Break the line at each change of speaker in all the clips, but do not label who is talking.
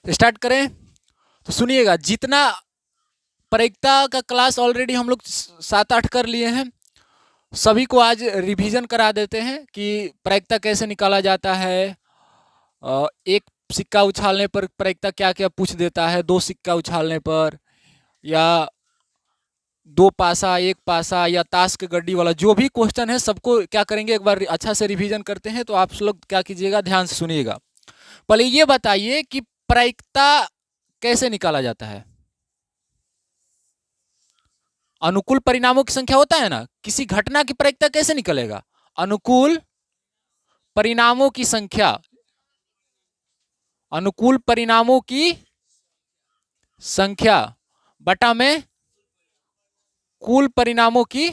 तो स्टार्ट करें। तो सुनिएगा, जितना प्रायिकता का क्लास ऑलरेडी हम लोग 7-8 कर लिए हैं, सभी को आज रिवीजन करा देते हैं कि प्रायिकता कैसे निकाला जाता है। एक सिक्का उछालने पर प्रायिकता क्या क्या पूछ देता है, 2 सिक्का उछालने पर, या 2 पासा, 1 पासा, या ताश के गड्डी वाला जो भी क्वेश्चन है सबको क्या करेंगे, एक बार अच्छा से रिवीजन करते हैं। तो आप लोग क्या कीजिएगा, ध्यान से सुनिएगा। पहले ये बताइए कि प्रायिकता कैसे निकाला जाता है। अनुकूल परिणामों की संख्या होता है ना, किसी घटना की प्रायिकता कैसे निकलेगा? अनुकूल परिणामों की संख्या, अनुकूल परिणामों की संख्या बटा में कुल परिणामों की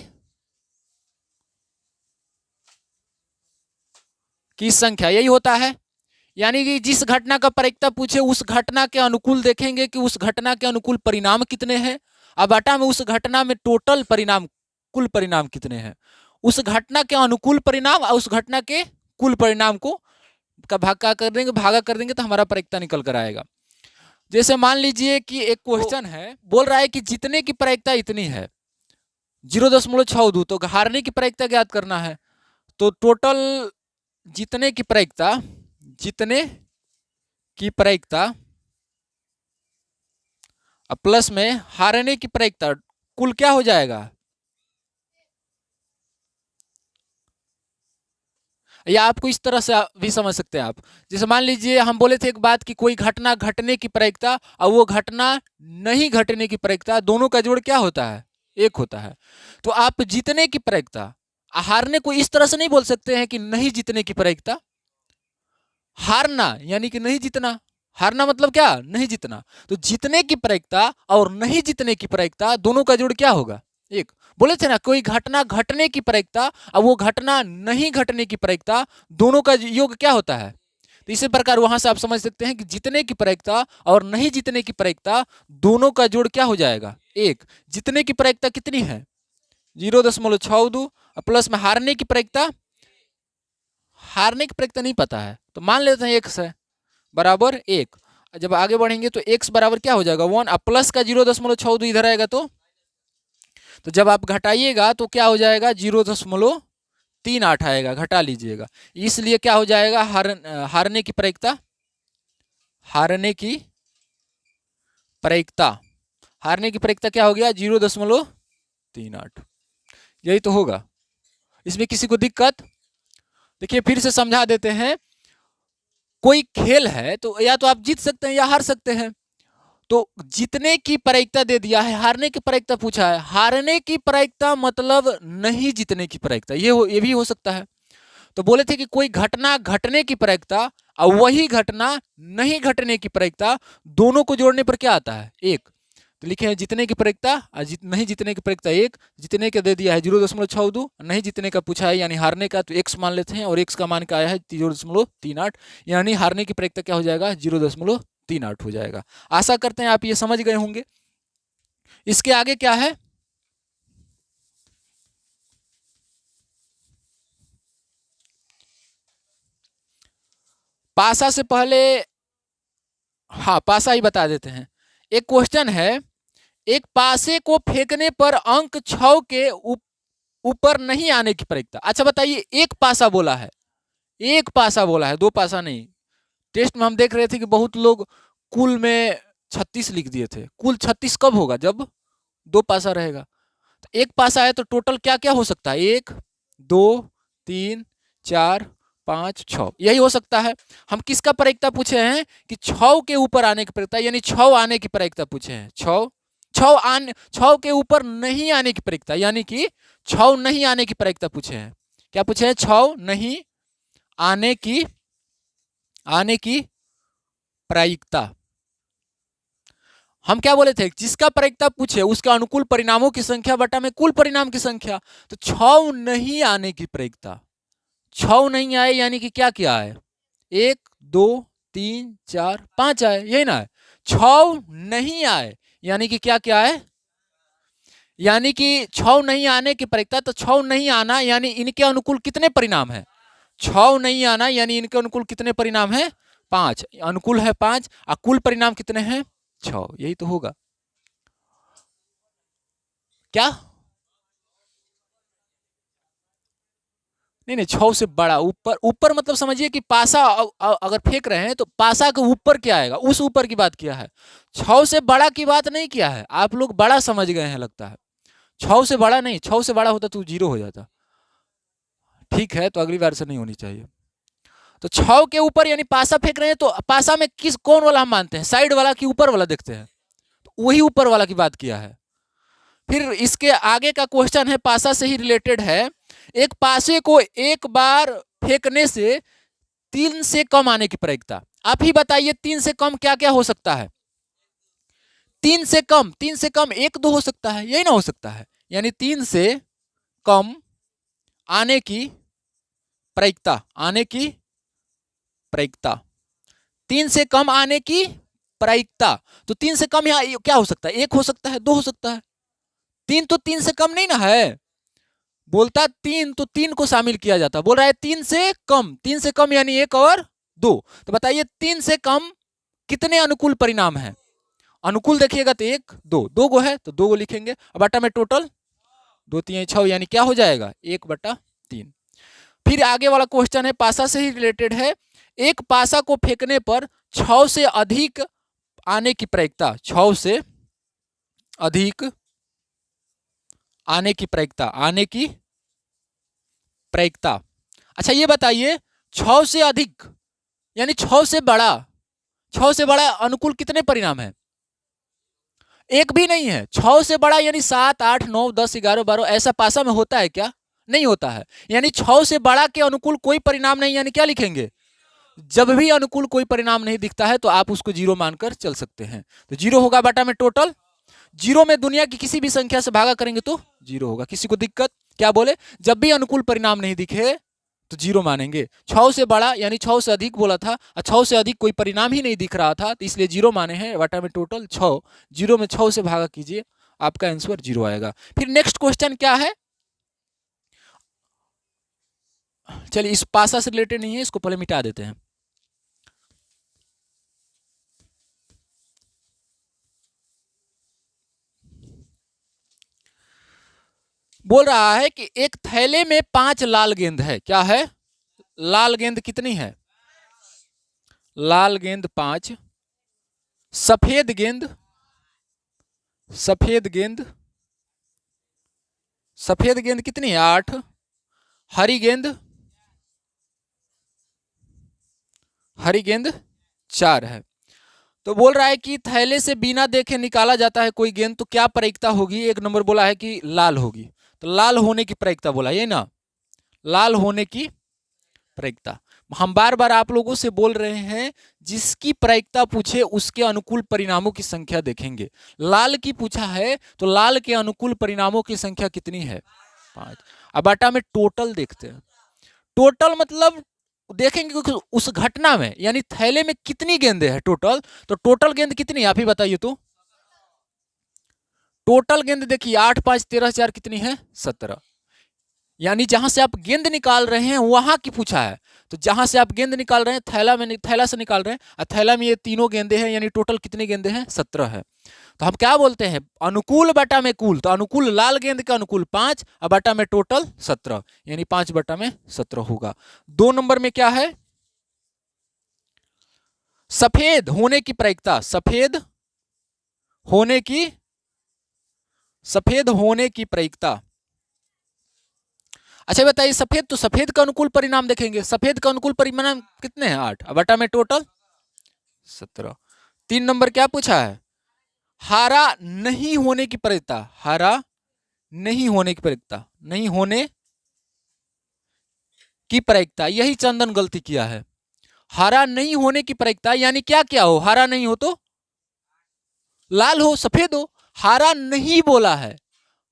संख्या, यही होता है। यानी कि जिस घटना का प्रायिकता पूछे उस घटना के अनुकूल देखेंगे कि उस घटना के अनुकूल परिणाम कितने हैं, और बटा में उस घटना में टोटल परिणाम, कुल परिणाम कितने हैं। उस घटना के अनुकूल परिणाम और उस घटना के कुल परिणाम को का भागा कर देंगे तो हमारा प्रायिकता निकल कर आएगा। जैसे मान लीजिए कि एक क्वेश्चन है, बोल रहा है कि जितने की प्रायिकता इतनी है 0.62, तो हारने की प्रायिकता ज्ञात करना है। तो टोटल जितने की प्रायिकता प्लस में हारने की प्रायिकता, कुल क्या हो जाएगा। या आपको इस तरह से भी समझ सकते हैं आप। जैसे मान लीजिए हम बोले थे एक बात कि कोई घटना घटने की प्रायिकता और वो घटना नहीं घटने की प्रायिकता, दोनों का जोड़ क्या होता है, 1 होता है। तो आप जीतने की प्रायिकता, हारने को इस तरह से नहीं बोल सकते हैं कि नहीं जीतने की प्रायिकता। हारना यानी कि नहीं जीतना, हारना मतलब क्या, नहीं जीतना। तो जीतने की प्रायिकता और नहीं जीतने की प्रायिकता दोनों का जोड़ क्या होगा, 1। बोले थे ना कोई घटना घटने की प्रायिकता और वो घटना नहीं घटने की प्रायिकता, दोनों का योग क्या होता है। तो इसी प्रकार वहां से आप समझ सकते हैं कि जीतने की प्रायिकता और नहीं जीतने की प्रायिकता दोनों का जोड़ क्या हो जाएगा, 1। जीतने की प्रायिकता कितनी है, 0.62, प्लस में हारने की प्रायिकता, हारने की प्रायिकता नहीं पता है तो मान लेते हैं x है बराबर 1। जब आगे बढ़ेंगे तो x बराबर क्या हो जाएगा, 1, अब प्लस का 0.62 इधर आएगा तो जब आप घटाइएगा तो क्या हो जाएगा, 0.38 आएगा, घटा लीजिएगा। इसलिए क्या हो जाएगा, हारने की प्रायिकता, हारने की प्रायिकता क्या हो गया, 0.38। यही तो होगा, इसमें किसी को दिक्कत। देखिए फिर से समझा देते हैं। कोई खेल है तो या तो आप जीत सकते हैं या हार सकते हैं। तो जीतने की प्रायिकता दे दिया है, हारने की प्रायिकता पूछा है। हारने की प्रायिकता मतलब नहीं जीतने की प्रायिकता, ये भी हो सकता है। तो बोले थे कि कोई घटना घटने की प्रायिकता और वही घटना नहीं घटने की प्रायिकता, दोनों को जोड़ने पर क्या आता है, 1। तो लिखे हैं जीतने की प्रायिकता और नहीं जीतने की प्रायिकता 1। जीतने का दे दिया है 0.62, नहीं जीतने का पूछा है यानी हारने का, तो x मान लेते हैं और x का मान क्या आया है 0.38, यानी हारने की प्रायिकता क्या हो जाएगा, 0.38 हो जाएगा। आशा करते हैं आप ये समझ गए होंगे। इसके आगे क्या है, पासा से पहले, हाँ पासा ही बता देते हैं। एक क्वेश्चन है, एक पासे को फेंकने पर अंक 6 के ऊपर नहीं आने की प्रायिकता। अच्छा बताइए, एक पासा बोला है, 2 पासा नहीं। टेस्ट में हम देख रहे थे कि बहुत लोग कुल में 36 लिख दिए थे। कुल 36 कब होगा, जब 2 पासा रहेगा। तो 1 पासा है तो टोटल क्या क्या हो सकता है, 1 2 3 4 5 6, यही हो सकता है। हम किसका प्रायिकता पूछे हैं कि 6 के ऊपर आने की प्रायिकता, यानी 6 आने की प्रायिकता पूछे हैं। 6 के ऊपर नहीं आने की प्रायिकता, यानी कि 6 नहीं आने की प्रायिकता पूछे हैं। क्या पूछे हैं, 6 नहीं आने की प्रायिकता। हम क्या बोले थे, जिसका प्रायिकता पूछे उसका अनुकूल परिणामों की संख्या बटा में कुल परिणाम की संख्या। तो 6 नहीं आने की प्रायिकता, 6 नहीं आए यानी कि क्या क्या है, 1 2 3 4 5 आए, यही ना है। 6 नहीं आए यानी कि क्या क्या है, यानी कि 6 नहीं आने की प्रायिकता। तो 6 नहीं आना यानी इनके अनुकूल कितने परिणाम है, 6 नहीं आना यानी इनके अनुकूल कितने परिणाम है, 5, अनुकूल है 5 और कुल परिणाम कितने हैं 6, यही तो होगा क्या? नहीं नहीं, 6 से बड़ा, ऊपर ऊपर मतलब समझिए कि पासा अगर फेंक रहे हैं तो पासा के ऊपर क्या आएगा, उस ऊपर की बात किया है, 6 से बड़ा की बात नहीं किया है। आप लोग बड़ा समझ गए हैं लगता है, 6 से बड़ा नहीं, 6 से बड़ा होता तो 0 हो जाता। ठीक है, तो अगली बार से नहीं होनी चाहिए। तो 6 के ऊपर यानी पासा फेंक रहे हैं, तो पासा में किस कौन वाला हम मानते हैं, साइड वाला कि ऊपर वाला देखते हैं, तो वही ऊपर वाला की बात किया है। फिर इसके आगे का क्वेश्चन है, पासा से ही रिलेटेड है, एक पासे को एक बार फेंकने से 3 से कम आने की प्रायिकता। आप ही बताइए 3 से कम क्या क्या हो सकता है? 3 से कम, 3 से कम 1 2 हो सकता है, यही ना हो सकता है। यानी 3 से कम आने की प्रायिकता, आने की प्रायिकता, 3 से कम आने की प्रायिकता। तो 3 से कम यहाँ क्या हो सकता है, 1 हो सकता है, 2 हो सकता है, 3 तो 3 से कम नहीं ना है। बोलता 3 तो 3 को शामिल किया जाता, बोल रहा है 3 से कम, 3 से कम यानी 1 और 2। तो बताइए 3 से कम कितने अनुकूल परिणाम हैं? अनुकूल देखिएगा तो 1 2, 2 गो है तो 2 गो लिखेंगे। अब बटा में टोटल 2 3 6, यानी क्या हो जाएगा 1/3। फिर आगे वाला क्वेश्चन है, पासा से ही रिलेटेड है, एक पासा को फेंकने पर 6 से अधिक आने की प्रायिकता, 6 से अधिक आने की प्रायिकता, आने की प्रायिकता। अच्छा ये बताइए 6 से अधिक यानी 6 से बड़ा, 6 से बड़ा अनुकूल कितने परिणाम है? एक भी नहीं है। 6 से बड़ा यानी 7 8 9 10 11 12, ऐसा पासा में होता है क्या? नहीं होता है। यानी 6 से बड़ा के अनुकूल कोई परिणाम नहीं, यानी क्या लिखेंगे, जब भी अनुकूल कोई परिणाम नहीं दिखता है तो आप उसको 0 मानकर चल सकते हैं। तो 0 होगा बटा में टोटल, 0 में दुनिया की किसी भी संख्या से भागा करेंगे तो 0 होगा। किसी को दिक्कत? क्या बोले, जब भी अनुकूल परिणाम नहीं दिखे तो 0 मानेंगे। 6 से बड़ा यानी 6 से अधिक बोला था, और 6 से अधिक कोई परिणाम ही नहीं दिख रहा था, तो इसलिए 0 माने हैं। बटा में टोटल 6, 0 में 6 से भागा कीजिए, आपका आंसर 0 आएगा। फिर नेक्स्ट क्वेश्चन क्या है, चलिए इस पासा से रिलेटेड नहीं है, इसको पहले मिटा देते हैं। बोल रहा है कि एक थैले में 5 लाल गेंद है। क्या है? लाल गेंद कितनी है? लाल गेंद 5, सफेद गेंद, सफेद गेंद, सफेद गेंद कितनी है 8, हरी गेंद, हरी गेंद 4 है। तो बोल रहा है कि थैले से बिना देखे निकाला जाता है कोई गेंद, तो क्या प्रायिकता होगी? एक नंबर बोला है कि लाल होगी, तो लाल होने की प्रायिकता बोला, ये ना, लाल होने की प्रायिकता। हम बार बार आप लोगों से बोल रहे हैं, जिसकी प्रायिकता पूछे उसके अनुकूल परिणामों की संख्या देखेंगे। लाल की पूछा है तो लाल के अनुकूल परिणामों की संख्या कितनी है? 5। अब बटा में टोटल देखते हैं। टोटल मतलब देखेंगे कि उस घटना में यानी थैले में कितनी गेंदें हैं टोटल, तो टोटल गेंद कितनी है आप ही बताइए तो। टोटल गेंद देखिए 8 5 13 4 कितनी है 17, यानी जहां से आप गेंद निकाल रहे हैं वहां की पूछा है। तो जहां से आप गेंद निकाल रहे हैं थैला में, थैला से निकाल रहे हैं, और थैला में ये तीनों गेंदे हैं, यानी टोटल कितनी गेंदे हैं 17 है। तो हम क्या बोलते हैं, अनुकूल बटा में कुल, तो अनुकूल लाल गेंद का अनुकूल 5 और बटा में टोटल 17, यानी 5 बटा में 17 होगा। 2 नंबर में क्या है, सफेद होने की प्रायिकता, सफेद होने की, सफेद होने की प्रायिकता। अच्छा बताइए सफेद, तो सफेद का अनुकूल परिणाम देखेंगे, सफेद का अनुकूल परिणाम कितने हैं 8 बटा में टोटल 17। 3 नंबर क्या पूछा है, हरा नहीं होने की प्रायिकता, हरा नहीं होने की प्रायिकता, नहीं होने की प्रायिकता, यही चंदन गलती किया है। हरा नहीं होने की प्रायिकता यानी क्या क्या हो, हरा नहीं हो तो लाल हो सफेद हो, हरा नहीं बोला है,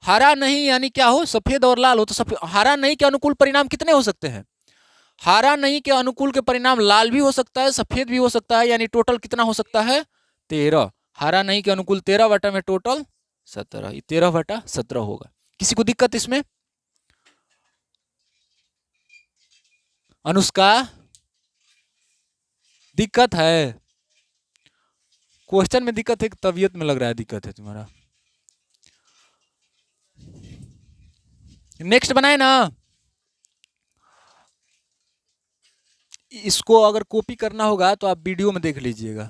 हरा नहीं यानी क्या हो, सफेद और लाल हो। तो सफेद, हरा नहीं के अनुकूल परिणाम कितने हो सकते हैं, हरा नहीं के अनुकूल के परिणाम लाल भी हो सकता है, सफेद भी हो सकता है, यानी टोटल कितना हो सकता है 13। हरा नहीं के अनुकूल 13 बटा में टोटल 17, 13 बटा 17 होगा। किसी को दिक्कत इसमें? अनुष्का दिक्कत है, क्वेश्चन में दिक्कत है, तबीयत में लग रहा है दिक्कत है तुम्हारा। नेक्स्ट बनाए ना, इसको अगर कॉपी करना होगा तो आप वीडियो में देख लीजिएगा।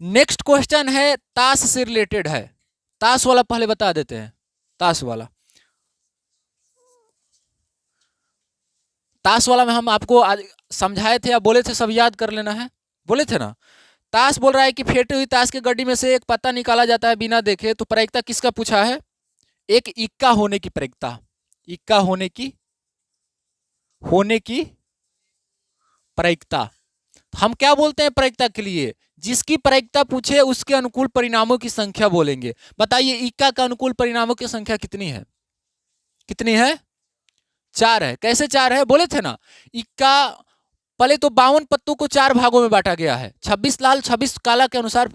नेक्स्ट क्वेश्चन है ताश से रिलेटेड है। ताश वाला पहले बता देते हैं। ताश वाला, ताश वाला में हम आपको आज समझाए थे या बोले थे, सब याद कर लेना है, बोले थे ना। ताश बोल रहा है कि फेंटी हुई ताश की गड्डी में से एक पत्ता निकाला जाता है बिना देखे, तो प्रायिकता किसका पूछा है? एक इक्का होने की प्रायिकता, इक्का होने की प्रायिकता। हम क्या बोलते हैं प्रायिकता के लिए? जिसकी प्रायिकता पूछे उसके अनुकूल परिणामों की संख्या बोलेंगे। बताइए इक्का का अनुकूल परिणामों की संख्या कितनी है? कितनी है? 4 है। कैसे 4 है? बोले थे ना, इक्का पहले तो 52 पत्तों को 4 भागों में बांटा गया है, 26 लाल 26 काला के अनुसार,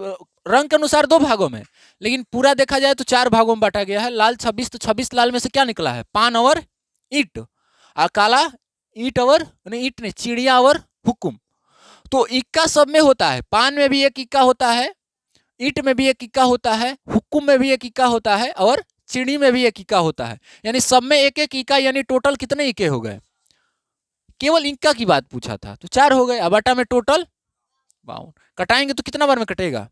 रंग के अनुसार 2 भागों में, लेकिन पूरा देखा जाए तो 4 भागों में बांटा गया है। लाल 26, तो 26 लाल में से क्या निकला है? पान और ईंट, और काला ईंट और ईंट नहीं, चिड़िया और हुक्म। तो इक्का सब में होता है, पान में भी एक इक्का होता है, ईंट में भी एक इक्का होता है, हुक्म में भी एक इक्का होता है, और चिड़ी में भी एक इक्का होता है। यानी सब में एक एक इक्का, यानी टोटल कितने इक्के हो गए? केवल इक्का की बात पूछा था तो 4 हो गए। अब आटा में टोटल 52। कटाएंगे तो कितना बार में कटेगा?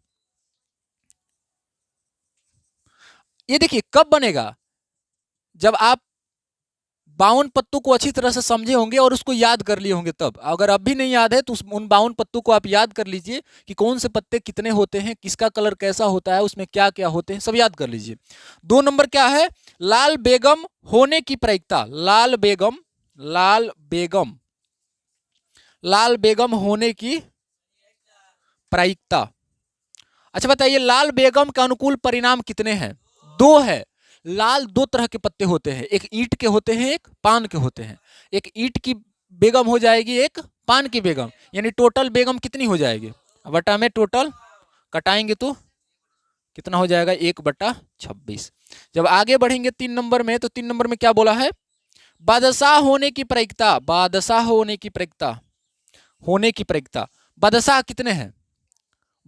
ये देखिए कब बनेगा, जब आप 52 पत्तों को अच्छी तरह से समझे होंगे और उसको याद कर लिए होंगे तब। अगर अब भी नहीं याद है तो उन 52 पत्तों को आप याद कर लीजिए कि कौन से पत्ते कितने होते हैं, किसका कलर कैसा होता है, उसमें क्या क्या होते हैं, सब याद कर लीजिए। 2 नंबर क्या है? लाल बेगम होने की प्रायिकता। लाल बेगम, लाल बेगम, लाल बेगम होने की प्रायिकता। अच्छा बताइए लाल बेगम का अनुकूल परिणाम कितने हैं? 2 है। लाल 2 तरह के पत्ते होते हैं, एक ईंट के होते हैं, एक पान के होते हैं। एक ईंट की बेगम हो जाएगी, एक पान की बेगम, यानी टोटल बेगम कितनी हो जाएगी? बटा में टोटल कटाएंगे तो कितना हो जाएगा? 1/26। जब आगे बढ़ेंगे 3 नंबर में, तो 3 नंबर में क्या बोला है? बादशाह होने की प्रायिकता। बादशाह होने की प्रायिकता, होने की प्रायिकता। बादशाह कितने हैं?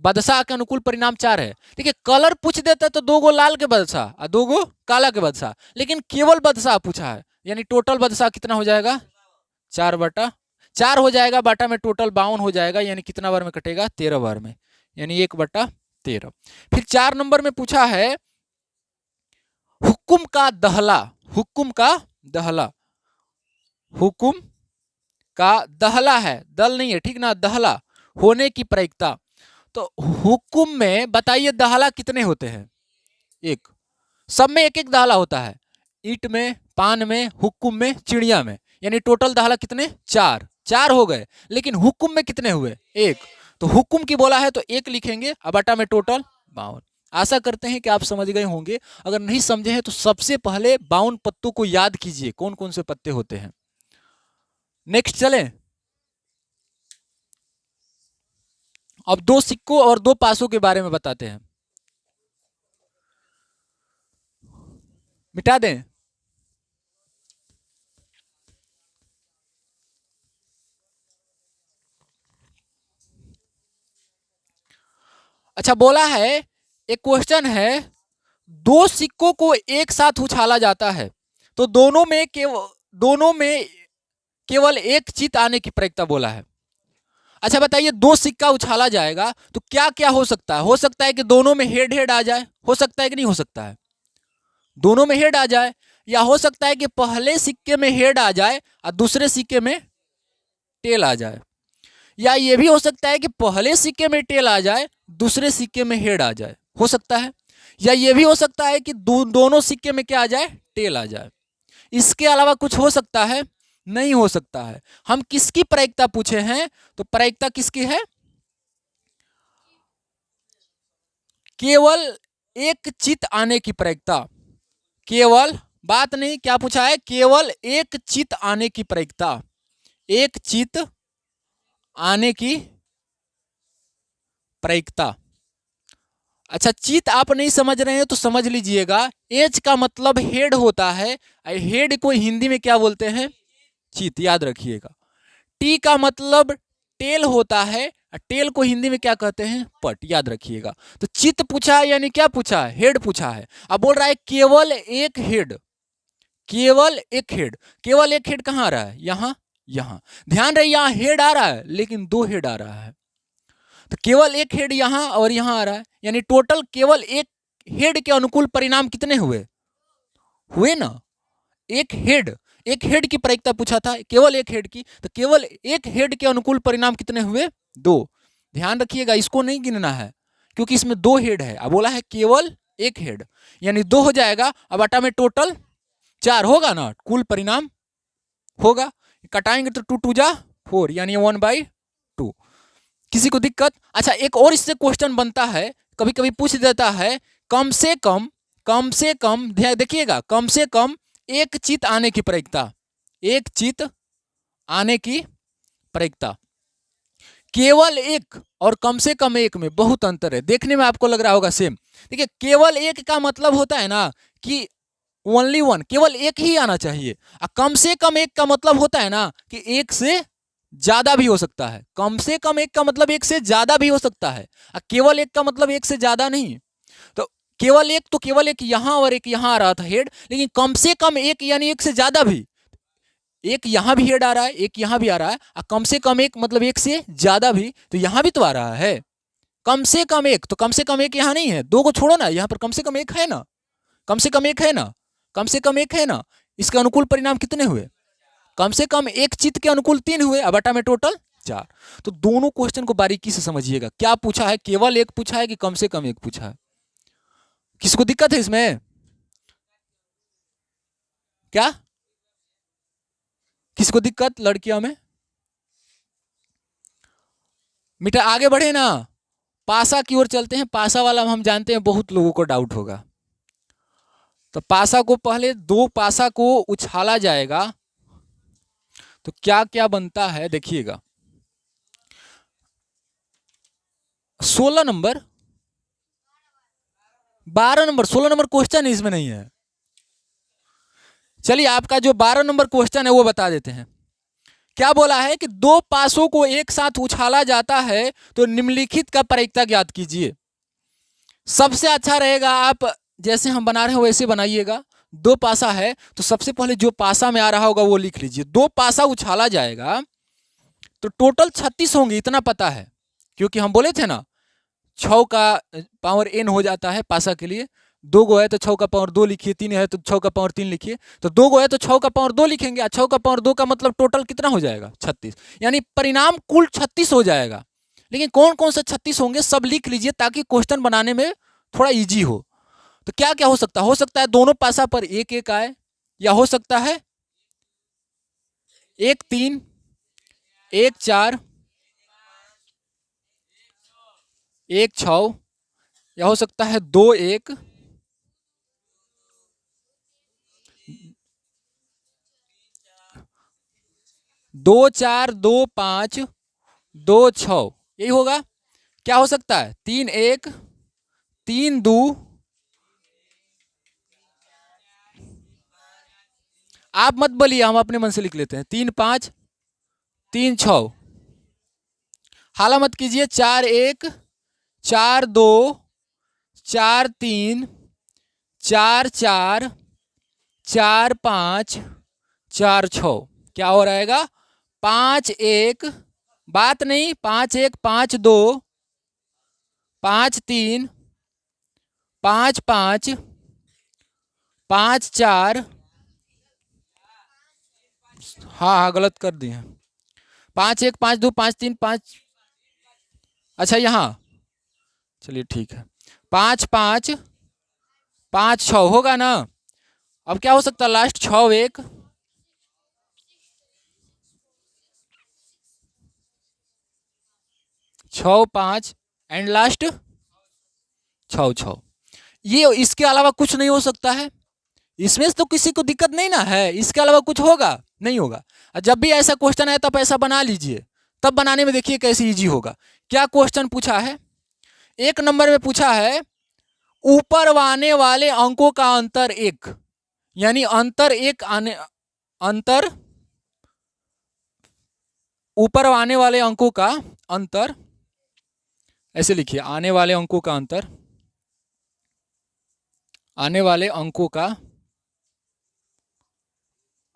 बादशाह के अनुकूल परिणाम 4 है। देखिए कलर पूछ देता तो 2 गो लाल के बादशाह और 2 गो काला के बादशाह, लेकिन केवल बादशाह पूछा है, यानी टोटल बादशाह कितना हो जाएगा? 4/4 हो जाएगा। बाटा में टोटल 52 हो जाएगा, यानी कितना बार में कटेगा? 13 बार में, यानी 1/13। फिर 4 नंबर में पूछा है हुक्म का दहला। हुक्म का दहला, हुक्म का दहला है, दल नहीं है, ठीक ना, दहला होने की प्रायिकता। तो हुक्म में बताइए दहला कितने होते हैं? एक। सब में एक एक दहला होता है, ईंट में, पान में, हुक्म में, चिड़िया में, यानी टोटल दहला कितने? 4। 4 हो गए, लेकिन हुक्म में कितने हुए? 1। तो हुक्म की बोला है तो 1 लिखेंगे, अब आटा में टोटल 52। आशा करते हैं कि आप समझ गए होंगे। अगर नहीं समझे हैं तो सबसे पहले 52 पत्तों को याद कीजिए, कौन कौन से पत्ते होते हैं। नेक्स्ट चलें। अब 2 सिक्कों और 2 पासों के बारे में बताते हैं। मिटा दें? अच्छा बोला है, एक क्वेश्चन है, 2 सिक्कों को एक साथ उछाला जाता है तो दोनों में केवल एक चित आने की प्रायिकता बोला है। अच्छा बताइए 2 सिक्का उछाला जाएगा तो क्या क्या हो सकता है? हो सकता है कि दोनों में हेड हेड आ जाए, हो सकता है कि नहीं हो सकता है? दोनों में हेड आ जाए, या हो सकता है कि पहले सिक्के में हेड आ जाए और दूसरे सिक्के में टेल आ जाए, या ये भी हो सकता है कि पहले सिक्के में टेल आ जाए, दूसरे सिक्के में हेड आ जाए, हो सकता है। या ये भी हो सकता है कि दोनों सिक्के में क्या आ जाए? टेल आ जाए। इसके अलावा कुछ हो सकता है? नहीं हो सकता है। हम किसकी प्रायिकता पूछे हैं? तो प्रायिकता किसकी है? केवल एक चित आने की प्रायिकता। केवल, बात नहीं, क्या पूछा है? केवल एक चित आने की प्रायिकता। एक चित आने की प्रायिकता। अच्छा, चित आप नहीं समझ रहे हैं तो समझ लीजिएगा। एच का मतलब हेड होता है, हेड को हिंदी में क्या बोलते हैं? चित, याद रखिएगा। टी का मतलब टेल होता है, टेल को हिंदी में क्या कहते हैं? पट, याद रखिएगा। तो चित पूछा है यानी क्या पूछा है? हेड पूछा है। अब बोल रहा है केवल एक हेड, केवल एक हेड। केवल एक हेड कहाँ आ रहा है? यहाँ, यहाँ। ध्यान रहे, यहाँ हेड आ रहा है लेकिन दो हेड आ रहा है। तो केवल एक हेड यहाँ और यहाँ आ रहा है, यानी टोटल केवल एक हेड के अनुकूल परिणाम कितने हुए? हुए ना? एक हेड, एक हेड की प्रायिकता पूछा था, केवल एक हेड की, तो केवल एक हेड के अनुकूल परिणाम कितने हुए? दो। ध्यान रखिएगा, इसको नहीं गिनना है क्योंकि इसमें दो हेड है। अब बोला है केवल एक हेड, यानी दो हो जाएगा। अब आटा में टोटल चार होगा ना, कुल परिणाम होगा। कटाएंगे तो टू टू जा फोर, यानी 1/2। किसी को दिक्कत? अच्छा, एक और इससे क्वेश्चन बनता है, कभी कभी पूछ देता है, कम से कम, कम से कम, ध्यान देखिएगा, कम से कम एक चित आने की प्रायिकता, एक चित आने की प्रायिकता। केवल एक और कम से कम एक में बहुत अंतर है। देखने में आपको लग रहा होगा सेम। देखिए, केवल एक का मतलब होता है ना कि ओनली वन, केवल एक ही आना चाहिए। और कम से कम एक का मतलब होता है ना कि एक से ज्यादा भी हो सकता है। कम से कम एक का मतलब एक से ज्यादा भी हो सकता है, और केवल एक का मतलब एक से ज्यादा नहीं। तो केवल एक, तो केवल एक यहाँ और एक यहाँ आ रहा था हेड, लेकिन कम से कम एक यानी एक से ज्यादा भी। एक यहाँ भी हेड आ रहा है, एक यहाँ भी आ रहा है, और कम से कम एक मतलब एक से ज्यादा भी, तो यहाँ भी तो आ रहा है। कम से कम एक, तो कम से कम एक यहाँ नहीं है, दो को छोड़ो ना, यहाँ पर कम से कम एक है ना, कम से कम एक है ना, कम से कम एक है ना। इसके अनुकूल परिणाम कितने हुए? कम से कम एक चित्त के अनुकूल 3 हुए, अब आटा में टोटल 4। तो दोनों क्वेश्चन को बारीकी से समझिएगा, क्या पूछा है? केवल एक पूछा है कि कम से कम एक पूछा है? किसको दिक्कत है इसमें? क्या किसको दिक्कत? लड़कियों में? मिटा, आगे बढ़े ना, पासा की ओर चलते हैं। पासा वाला हम जानते हैं बहुत लोगों को डाउट होगा। तो पासा को पहले दो पासा को उछाला जाएगा तो क्या क्या बनता है देखिएगा। 16 नंबर, 12 नंबर, 16 नंबर क्वेश्चन इसमें नहीं है। चलिए, आपका जो 12 नंबर क्वेश्चन है वो बता देते हैं। क्या बोला है कि दो पासों को एक साथ उछाला जाता है तो निम्नलिखित का प्रायिकता ज्ञात कीजिए। सबसे अच्छा रहेगा आप जैसे हम बना रहे हैं वैसे बनाइएगा। दो पासा है तो सबसे पहले जो पासा में आ रहा होगा वो लिख लीजिए। दो पासा उछाला जाएगा तो टोटल 36 होंगे, इतना पता है, क्योंकि हम बोले थे ना 6 का पावर n हो जाता है पासा के लिए। 2 गो है तो 6 का पावर 2 लिखिए, 3 है तो 6 का पावर 3 लिखिए। तो 2 गो है तो 6 का पावर 2 लिखेंगे, और 6 का पावर 2 का मतलब टोटल कितना हो जाएगा? 36, यानी परिणाम कुल 36 हो जाएगा। लेकिन कौन कौन से 36 होंगे सब लिख लीजिए ताकि क्वेश्चन बनाने में थोड़ा ईजी हो। तो क्या क्या हो सकता है? हो सकता है दोनों पासा पर एक एक आए, या हो सकता है 1 3 1 4 1 6, या हो सकता है 2 1 2 4 2 5 2 6, यही होगा। क्या हो सकता है? 3 1 3 2, आप मत बोलिए, हम अपने मन से लिख लेते हैं। 3 5 3 6, हाला मत कीजिए। 4 1 4 2 4 3 4 4 4 5 4 6, क्या हो रहेगा? 5 1, बात नहीं, 5 1 5 2 5 3 5 5 5 4, हाँ हाँ गलत कर दिए। 5 1 5 2 5 3 5, अच्छा यहाँ, चलिए ठीक है। 5 5 5 6 होगा ना। अब क्या हो सकता है लास्ट? 6 1 6 5 and last 6 6। ये इसके अलावा कुछ नहीं हो सकता है। इसमें से तो किसी को दिक्कत नहीं ना है, इसके अलावा कुछ होगा? नहीं होगा। जब भी ऐसा क्वेश्चन आए तब ऐसा बना लीजिए, तब बनाने में देखिए कैसे इजी होगा। क्या क्वेश्चन पूछा है? 1 नंबर में पूछा है ऊपर आने वाले अंकों का अंतर एक, यानी अंतर एक आने अंतर ऊपर आने वाले अंकों का अंतर, ऐसे लिखिए, आने वाले अंकों का अंतर, आने वाले अंकों का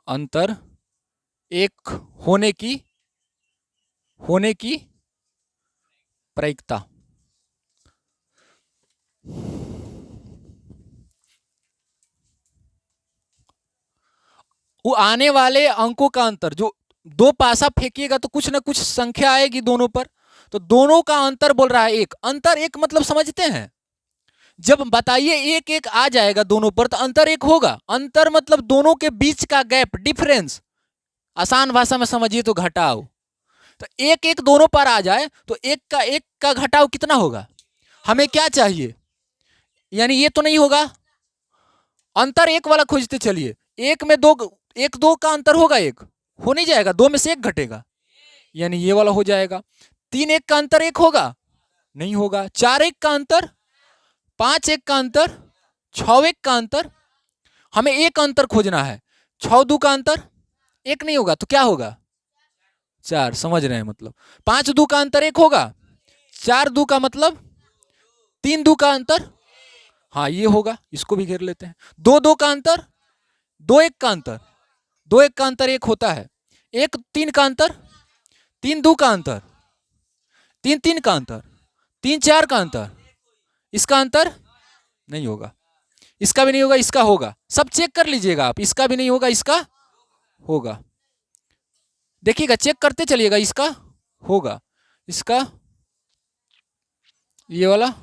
अंतर एक होने की प्रायिकता। वो आने वाले अंकों का अंतर, जो दो पासा फेंकिएगा तो कुछ ना कुछ संख्या आएगी दोनों पर, तो दोनों का अंतर बोल रहा है एक। अंतर एक मतलब समझते हैं, जब बताइए एक एक आ जाएगा दोनों पर तो अंतर एक होगा। अंतर मतलब दोनों के बीच का गैप, डिफरेंस, आसान भाषा में समझिए तो घटाव। तो एक एक दोनों पर आ जाए तो एक का घटाव कितना होगा, हमें क्या चाहिए, यानी ये तो नहीं होगा, अंतर एक वाला खोजते चलिए। एक में दो, एक दो का अंतर होगा, एक हो नहीं जाएगा, दो में से एक घटेगा, यानी ये वाला हो जाएगा। तीन एक का अंतर एक होगा, नहीं होगा। चार एक का अंतर, पांच एक का अंतर, छह एक का अंतर, हमें एक अंतर खोजना है। छह दो का अंतर एक नहीं होगा तो क्या होगा, चार, समझ रहे हैं मतलब। पांच दो का अंतर एक होगा, चार दो का मतलब तीन दो का अंतर, हाँ ये होगा, इसको भी घेर लेते हैं। दो दो का अंतर, दो एक का अंतर, दो एक का अंतर एक होता है। एक तीन का अंतर, तीन दो का अंतर, तीन तीन का अंतर, तीन चार का अंतर, इसका अंतर नहीं होगा, इसका भी नहीं होगा, इसका होगा। सब चेक कर लीजिएगा आप, इसका भी नहीं होगा, इसका होगा, देखिएगा चेक करते चलिएगा, इसका होगा, इसका, ये वाला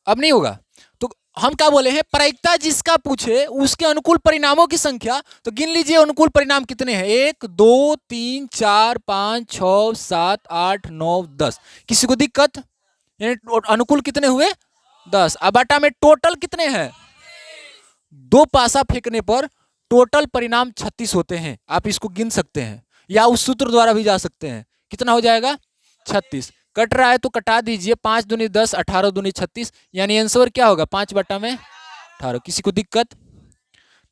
अब नहीं होगा। तो हम क्या बोले हैं, प्रायिकता जिसका पूछे उसके अनुकूल परिणामों की संख्या, तो गिन लीजिए अनुकूल परिणाम कितने हैं, एक दो तीन चार पाँच छः सात आठ नौ दस। किसी को दिक्कत, अनुकूल कितने हुए, 10। अब आटा में टोटल कितने हैं, दो पासा फेंकने पर टोटल परिणाम 36 होते हैं। आप इसको गिन सकते हैं या उस सूत्र द्वारा भी जा सकते हैं। कितना हो जाएगा, 36। कट रहा है तो कटा दीजिए, 5 दूनी 10, 18 दूनी 36, यानी आंसर क्या होगा, 5 बटा में 18। किसी को दिक्कत,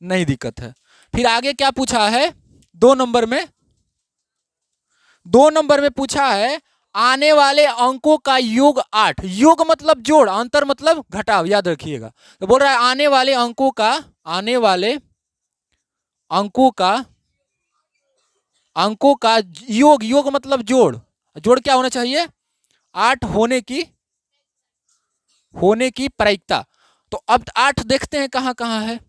नहीं दिक्कत है। फिर आगे क्या पूछा है, दो नंबर में पूछा है आने वाले अंकों का योग 8। योग मतलब जोड़, अंतर मतलब घटाव, याद रखिएगा। तो बोल रहा है आने वाले अंकों का योग, योग मतलब जोड़, जोड़ क्या होना चाहिए, 8 होने की प्रायिकता। तो अब 8 देखते हैं कहां कहां है,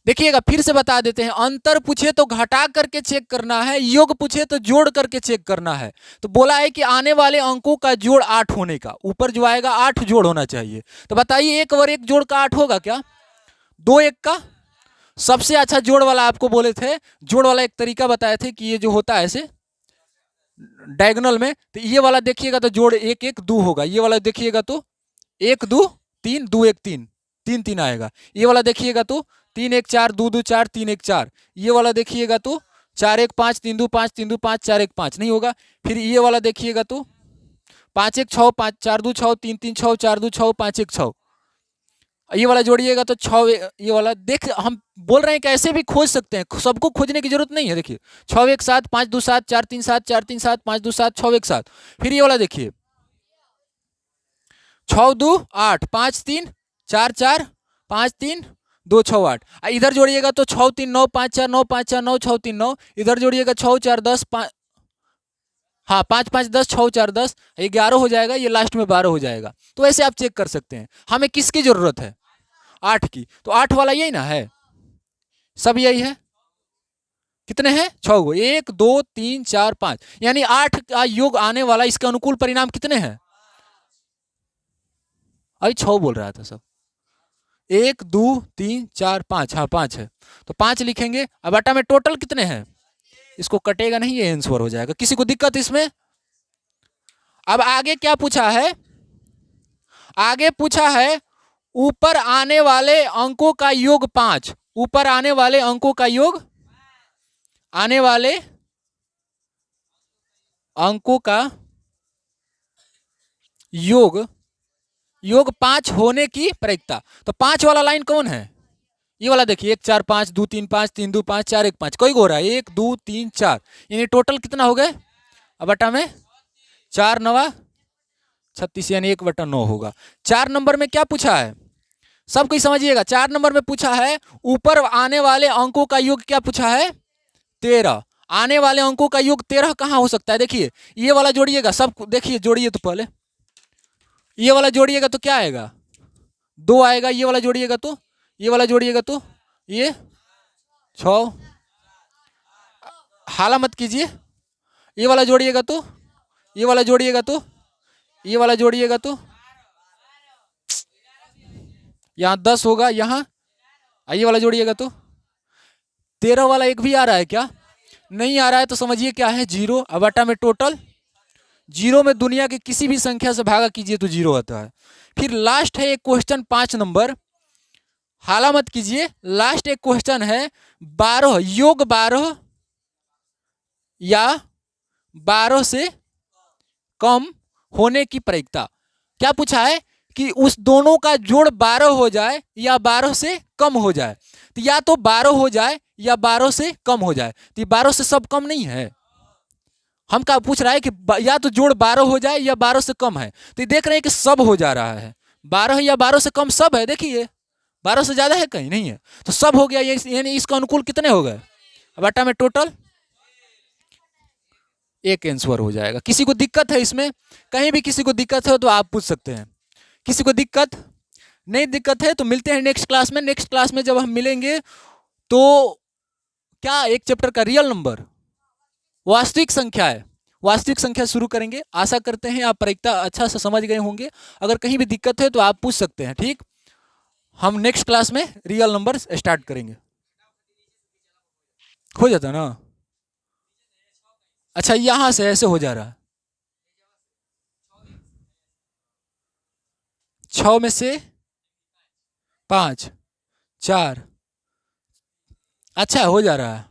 देखिएगा फिर से बता देते हैं। अंतर पूछे तो घटा करके चेक करना है, योग पूछे तो जोड़ करके चेक करना है। तो बोला है कि आने वाले अंकों का जोड़ 8 होने का, ऊपर जो आएगा 8 जोड़ होना चाहिए। तो बताइए एक और एक जोड़ का 8 होगा क्या, दो एक का। सबसे अच्छा जोड़ वाला आपको बोले थे, जोड़ वाला एक तरीका बताए थे कि ये जो होता है ऐसे डायगोनल में, तो ये वाला देखिएगा तो जोड़ एक एक दो होगा, ये वाला देखिएगा तो एक दो तीन, दो एक तीन, तीन तीन आएगा। ये वाला देखिएगा तो तीन एक चार, दो दो चार, तीन एक चार। ये वाला देखिएगा तो चार एक पाँच, तीन दो पाँच, तीन दो पाँच, चार एक पाँच, नहीं होगा। फिर ये वाला देखिएगा तो पाँच एक छः, पाँच चार दो छः, तीन तीन छः, चार दो छः, पाँच एक छः। ये वाला जोड़िएगा तो छः, ये वाला देख, हम बोल रहे हैं कि ऐसे भी खोज सकते हैं, सबको खोजने की जरूरत नहीं है। देखिए छः एक सात, पाँच दो सात, चार तीन सात, चार तीन सात, पाँच दो सात, छः एक सात। फिर ये वाला देखिए छः दो आठ, पाँच तीन चार चार, पाँच तीन दो छः आठ। इधर जोड़िएगा तो छः तीन नौ, पाँच चार नौ, पाँच चार नौ, छः तीन नौ। इधर जोड़िएगा छः चार 10, हाँ 5 5 10, 6 4 10, 11 हो जाएगा, ये लास्ट में 12 हो जाएगा। तो ऐसे आप चेक कर सकते हैं। हमें किसकी जरूरत है, 8 की। तो 8 वाला यही ना है, सब यही है। कितने हैं, 6 गो, 1 2 3 4 5, यानी 8 का योग आने वाला, इसका अनुकूल परिणाम कितने हैं, अभी 6 बोल रहा था सब। 1 2 3 4 5, हाँ 5 है, तो 5 लिखेंगे। अब आटा में टोटल कितने हैं, इसको कटेगा नहीं, ये आंसर हो जाएगा। किसी को दिक्कत इसमें। अब आगे क्या पूछा है, आगे पूछा है ऊपर आने वाले अंकों का योग 5। ऊपर आने वाले अंकों का योग, आने वाले अंकों का योग योग 5 होने की प्रायिकता। तो 5 वाला लाइन कौन है? ये वाला देखिए, 1 4 5 2 3 5 3 2 5 4 1 5, कोई हो रहा है 1 2 3 4, यानी टोटल कितना हो गए? अब बटा में 4 9 36, यानी 1/9 होगा। 4 नंबर में क्या पूछा है? सब कोई समझिएगा, 4 नंबर में पूछा है ऊपर आने वाले अंकों का योग क्या पूछा है? 13। आने वाले अंकों का योग 13 कहाँ हो सकता है? देखिए ये वाला जोड़िएगा, सब देखिए जोड़िए तो पहले, ये वाला जोड़िएगा तो क्या आएगा? 2 आएगा। ये वाला जोड़िएगा तो, ये वाला जोड़िएगा तो ये 6, हाला मत कीजिए। ये वाला जोड़िएगा तो, ये वाला जोड़िएगा तो, ये वाला जोड़िएगा तो यहाँ 10 होगा। यहाँ ये वाला जोड़िएगा तो 13 वाला एक भी आ रहा है क्या? नहीं आ रहा है, तो समझिए क्या है? 0। अब बटा में टोटल, 0 में दुनिया की किसी भी संख्या से भागा कीजिए तो 0 आता है। फिर लास्ट है एक क्वेश्चन 5 नंबर, हाला मत कीजिए। लास्ट एक क्वेश्चन है 12 योग 12 या 12 से कम होने की प्रायिकता। क्या पूछा है? कि उस दोनों का जोड़ 12 हो जाए या 12 से कम हो जाए। तो या तो 12 हो जाए या 12 से कम हो जाए। तो ये 12 से सब कम नहीं है। हम क्या पूछ रहा है कि या तो जोड़ 12 हो जाए या 12 से कम है। तो ये देख रहे हैं कि सब हो जा रहा है, 12 या 12 से कम सब है। देखिए 12 से ज्यादा है कहीं नहीं है, तो सब हो गया। यानी इसका अनुकूल कितने हो गए? बटा में टोटल 1 आंसर हो जाएगा। किसी को दिक्कत है इसमें? कहीं भी किसी को दिक्कत है तो आप पूछ सकते हैं। किसी को दिक्कत नहीं? दिक्कत है तो मिलते हैं नेक्स्ट क्लास में। नेक्स्ट क्लास में जब हम मिलेंगे तो क्या एक चैप्टर का रियल नंबर, वास्तविक संख्या है, वास्तविक संख्या शुरू करेंगे। आशा करते हैं आप प्रायिकता अच्छा से समझ गए होंगे। अगर कहीं भी दिक्कत है तो आप पूछ सकते हैं। ठीक, हम नेक्स्ट क्लास में रियल नंबर स्टार्ट करेंगे। हो जाता ना? अच्छा, यहां से ऐसे हो जा रहा है। 6 में से 5 4, अच्छा हो जा रहा है,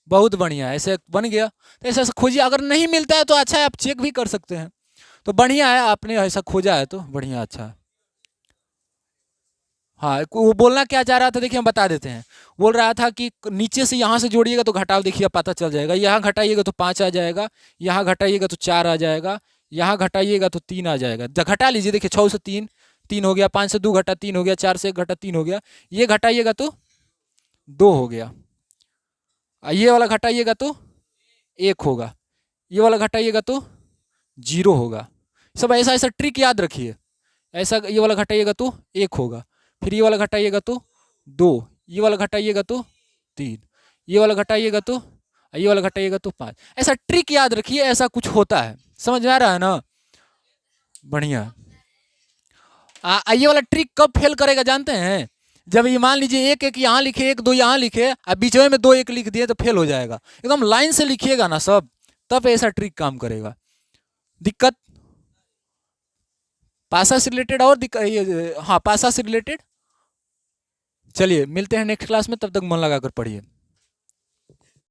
बहुत बढ़िया, ऐसे बन गया। तो ऐसा खोजिए, अगर नहीं मिलता है तो अच्छा है, आप चेक भी कर सकते हैं। तो बढ़िया है, आपने ऐसा खोजा है तो बढ़िया, अच्छा है। हाँ, वो बोलना क्या चाह रहा था देखिए, हम बता देते हैं। बोल रहा था कि नीचे से यहाँ से जोड़िएगा तो घटाव देखिए पता चल जाएगा। यहाँ घटाइएगा तो 5 आ जाएगा, यहाँ घटाइएगा तो 4 आ जाएगा, यहाँ घटाइएगा तो 3 आ जाएगा। घटा लीजिए, देखिए 6 से 3 3 हो गया, 5 से 2 घटा 3 हो गया, 4 से 1 घटा 3 हो गया। ये घटाइएगा तो 2 हो गया, ये वाला घटाइएगा तो 1 होगा, ये वाला घटाइएगा तो 0 होगा। सब ऐसा ऐसा ट्रिक याद रखिए। ऐसा ये वाला घटाइएगा तो 1 होगा, फिर ये वाला घटाइएगा तो 2, ये वाला घटाइएगा तो 3, ये वाला घटाइएगा तो, ये वाला घटाइएगा तो 5। ऐसा ट्रिक याद रखिए, ऐसा कुछ होता है। समझ में आ रहा है ना? बढ़िया। ये वाला ट्रिक कब फेल करेगा जानते हैं? जब ये मान लीजिए 1 1 यहाँ लिखे, 1 2 यहाँ लिखे, अब बीच में 2 1 लिख दिए तो फेल हो जाएगा। एकदम लाइन से लिखिएगा ना सब, तब ऐसा ट्रिक काम करेगा। दिक्कत पासा से रिलेटेड और हाँ, पासा से रिलेटेड। चलिए मिलते हैं नेक्स्ट क्लास में, तब तक मन लगाकर पढ़िए।